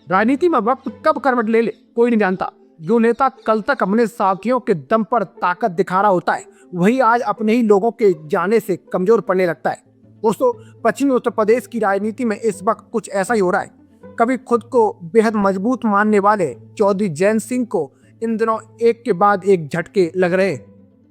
राजनीति में वक्त कब करवट ले ले कोई नहीं जानता। जो नेता कल तक अपने साथियों के दम पर ताकत दिखा रहा होता है, वही आज अपने ही लोगों के जाने से कमजोर पड़ने लगता है। दोस्तों, पश्चिमी उत्तर प्रदेश की राजनीति में इस वक्त कुछ ऐसा ही हो रहा है। कभी खुद को बेहद मजबूत मानने वाले चौधरी जैन सिंह को इन दिनों एक के बाद एक झटके लग रहे हैं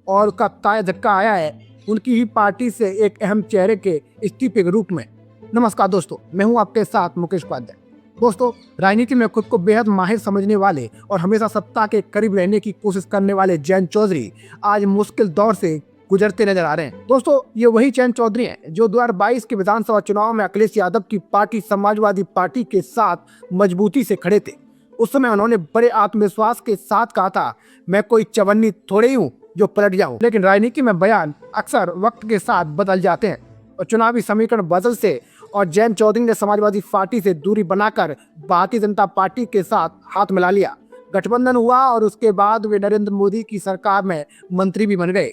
और उसका ताजा धक्का आया है उनकी ही पार्टी से एक अहम चेहरे के इस्तीफे के रूप में। नमस्कार दोस्तों, मैं हूं आपके साथ मुकेश उपाध्याय। दोस्तों, राजनीति में खुद को बेहद माहिर समझने वाले और हमेशा सत्ता के करीब रहने की कोशिश करने वाले जैन चौधरी आज मुश्किल दौर से गुजरते नजर आ रहे हैं। दोस्तों, ये वही जैन चौधरी हैं जो 2022 के विधानसभा चुनाव में अखिलेश यादव की पार्टी समाजवादी पार्टी के साथ मजबूती से खड़े थे। उस समय उन्होंने बड़े आत्मविश्वास के साथ कहा था, मैं कोई चवन्नी थोड़े ही हूँ जो पलट जाऊं। लेकिन राजनीति में बयान अक्सर वक्त के साथ बदल जाते हैं और चुनावी समीकरण बदल से और जैन चौधरी ने समाजवादी पार्टी से दूरी बनाकर भारतीय जनता पार्टी के साथ हाथ मिला लिया। गठबंधन हुआ और उसके बाद वे नरेंद्र मोदी की सरकार में मंत्री भी बन गए।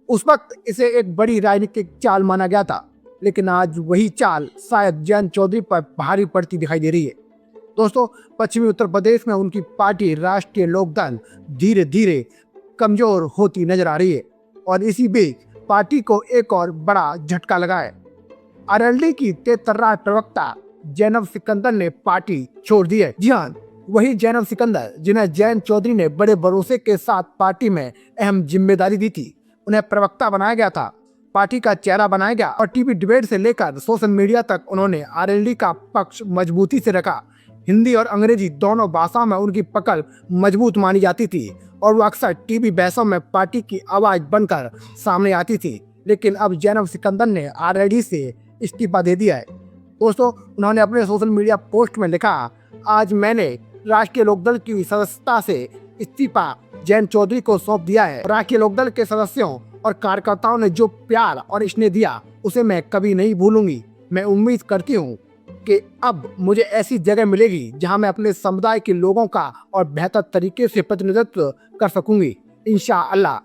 उस वक्त इसे एक बड़ी राजनीतिक चाल माना गया था, लेकिन आज वही चाल शायद जैन चौधरी पर भारी पड़ती दिखाई दे रही है। दोस्तों, पश्चिमी उत्तर प्रदेश में उनकी पार्टी राष्ट्रीय लोकदल धीरे धीरे कमजोर होती नजर आ रही है और इसी बीच पार्टी को एक और बड़ा झटका लगा है। आरएलडी की तेतर्रा प्रवक्ता जैनब सिकंदर ने पार्टी छोड़ दी है। जी हाँ, वही जैनब सिकंदर जिन्हें जैन चौधरी ने बड़े भरोसे के साथ पार्टी में अहम जिम्मेदारी दी थी। उन्हें प्रवक्ता बनाया गया था, पार्टी का चेहरा बनाया गया और टीवी डिबेट से लेकर सोशल मीडिया तक उन्होंने आरएलडी का पक्ष मजबूती से रखा। हिंदी और अंग्रेजी दोनों भाषाओं में उनकी पकड़ मजबूत मानी जाती थी और वो अक्सर टीवी बहसों में पार्टी की आवाज बनकर सामने आती थी। लेकिन अब जैनब सिकंदर ने आरएलडी से इस्तीफा दे दिया है। दोस्तों, उन्होंने अपने सोशल मीडिया पोस्ट में लिखा, आज मैंने राष्ट्रीय लोकदल की सदस्यता से इस्तीफा जैन चौधरी को सौंप दिया है। राष्ट्रीय लोकदल के सदस्यों और कार्यकर्ताओं ने जो प्यार और स्नेह दिया उसे मैं कभी नहीं भूलूंगी। मैं उम्मीद करती हूँ कि अब मुझे ऐसी जगह मिलेगी जहां मैं अपने समुदाय के लोगों का और बेहतर तरीके से प्रतिनिधित्व कर सकूंगी, इंशाअल्लाह।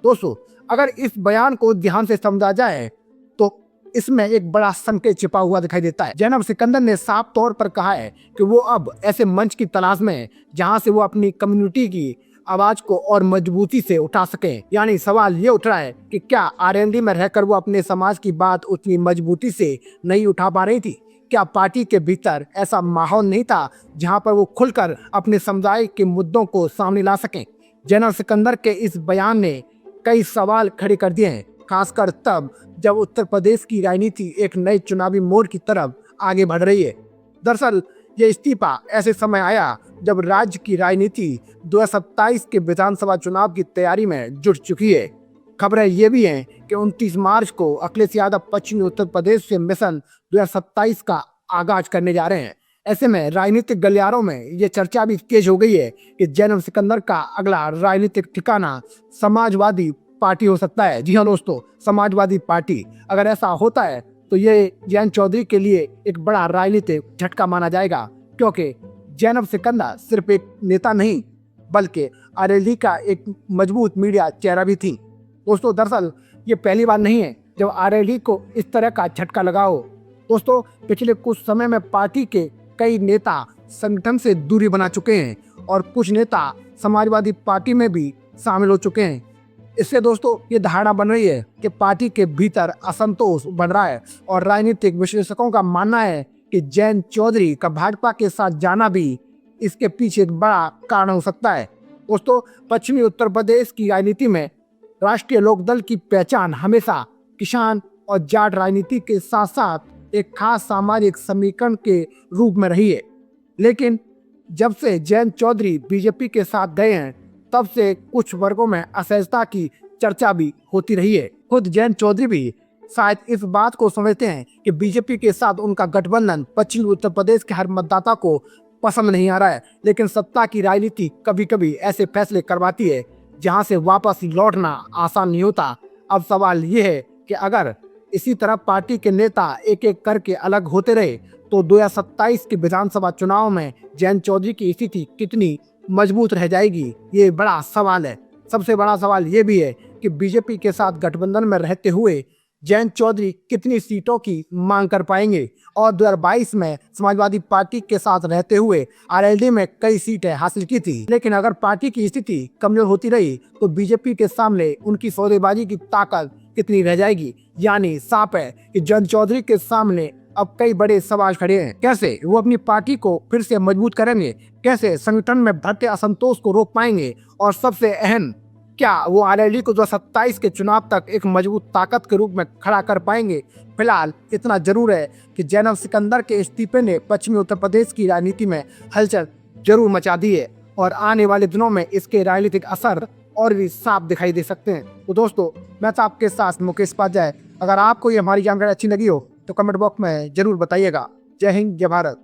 दोस्तों, अगर इस बयान को ध्यान से समझा जाए तो इसमें एक बड़ा संकेत छिपा हुआ दिखाई देता है। जैनब सिकंदर ने साफ तौर पर कहा है कि वो अब ऐसे मंच की तलाश में है जहां से वो अपनी कम्युनिटी की आवाज को और मजबूती से उठा सकें। यानी सवाल ये उठ रहा है कि क्या आरएलडी में रहकर वो अपने समाज की बात उतनी मजबूती से नहीं उठा पा रही थी? क्या पार्टी के भीतर ऐसा माहौल नहीं था जहां पर वो खुलकर अपने समुदाय के मुद्दों को सामने ला सकें? जैनब सिकंदर के इस बयान ने कई सवाल खड़े कर दिए हैं, खासकर तब जब उत्तर प्रदेश की राजनीति एक नए चुनावी मोड़ की तरफ आगे बढ़ रही है। दरअसल ये इस्तीफा ऐसे समय आया जब राज्य की राजनीति 2027 के विधानसभा चुनाव की तैयारी में जुट चुकी है। खबरें ये भी हैं कि 29 मार्च को अखिलेश यादव पश्चिमी उत्तर प्रदेश से मिशन 2027 का आगाज करने जा रहे हैं। ऐसे में राजनीतिक गलियारों में ये चर्चा भी तेज हो गई है कि जैनब सिकंदर का अगला राजनीतिक ठिकाना समाजवादी पार्टी हो सकता है। जी हाँ दोस्तों, समाजवादी पार्टी। अगर ऐसा होता है तो ये जैन चौधरी के लिए एक बड़ा राजनीतिक झटका माना जाएगा, क्योंकि जैनब सिकंदर सिर्फ एक नेता नहीं बल्कि आरएलडी का एक मजबूत मीडिया चेहरा भी थी। दोस्तों, दरअसल ये पहली बार नहीं है जब आरएलडी को इस तरह का झटका लगा हो। दोस्तों, पिछले कुछ समय में पार्टी के कई नेता संगठन से दूरी बना चुके हैं और कुछ नेता समाजवादी पार्टी में भी शामिल हो चुके हैं। इससे दोस्तों ये धारणा बन रही है कि पार्टी के भीतर असंतोष बढ़ रहा है और राजनीतिक विश्लेषकों का मानना है कि जैन चौधरी का भाजपा के साथ जाना भी इसके पीछे एक बड़ा कारण हो सकता है। दोस्तों, पश्चिमी उत्तर प्रदेश की राजनीति में राष्ट्रीय लोकदल की पहचान हमेशा किसान और जाट राजनीति के साथ साथ एक खास सामाजिक समीकरण के रूप में रही है। लेकिन जब से जैन चौधरी बीजेपी के साथ गए हैं तब से कुछ वर्गों में असहजता की चर्चा भी होती रही है। खुद जैन चौधरी भी शायद इस बात को समझते हैं कि बीजेपी के साथ उनका गठबंधन पश्चिमी उत्तर प्रदेश के हर मतदाता को पसंद नहीं आ रहा है। लेकिन सत्ता की राजनीति कभी कभी ऐसे फैसले करवाती है जहां से वापस लौटना आसान नहीं होता। अब सवाल ये है कि अगर इसी तरह पार्टी के नेता एक एक करके अलग होते रहे तो 2027 के विधानसभा चुनाव में जैन चौधरी की स्थिति कितनी मजबूत रह जाएगी, ये बड़ा सवाल है। सबसे बड़ा सवाल ये भी है कि बीजेपी के साथ गठबंधन में रहते हुए जयंत चौधरी कितनी सीटों की मांग कर पाएंगे और 2022 में समाजवादी पार्टी के साथ रहते हुए आरएलडी में कई सीटें हासिल की थी। लेकिन अगर पार्टी की स्थिति कमजोर होती रही तो बीजेपी के सामने उनकी सौदेबाजी की ताकत कितनी रह जाएगी। यानी साफ है कि जयंत चौधरी के सामने अब कई बड़े सवाल खड़े हैं। कैसे वो अपनी पार्टी को फिर से मजबूत करेंगे, कैसे संगठन में बढ़ते असंतोष को रोक पाएंगे और सबसे अहम, क्या वो आरएलडी को 2027 के चुनाव तक एक मजबूत ताकत के रूप में खड़ा कर पाएंगे। फिलहाल इतना जरूर है कि जैनब सिकंदर के इस्तीफे ने पश्चिमी उत्तर प्रदेश की राजनीति में हलचल जरूर मचा दी है और आने वाले दिनों में इसके राजनीतिक असर और भी साफ दिखाई दे सकते हैं। तो दोस्तों, मैं तो आपके साथ मुकेश उपाध्याय। अगर आपको ये हमारी जानकारी अच्छी लगी हो तो कमेंट बॉक्स में जरूर बताइएगा। जय हिंद, जय भारत।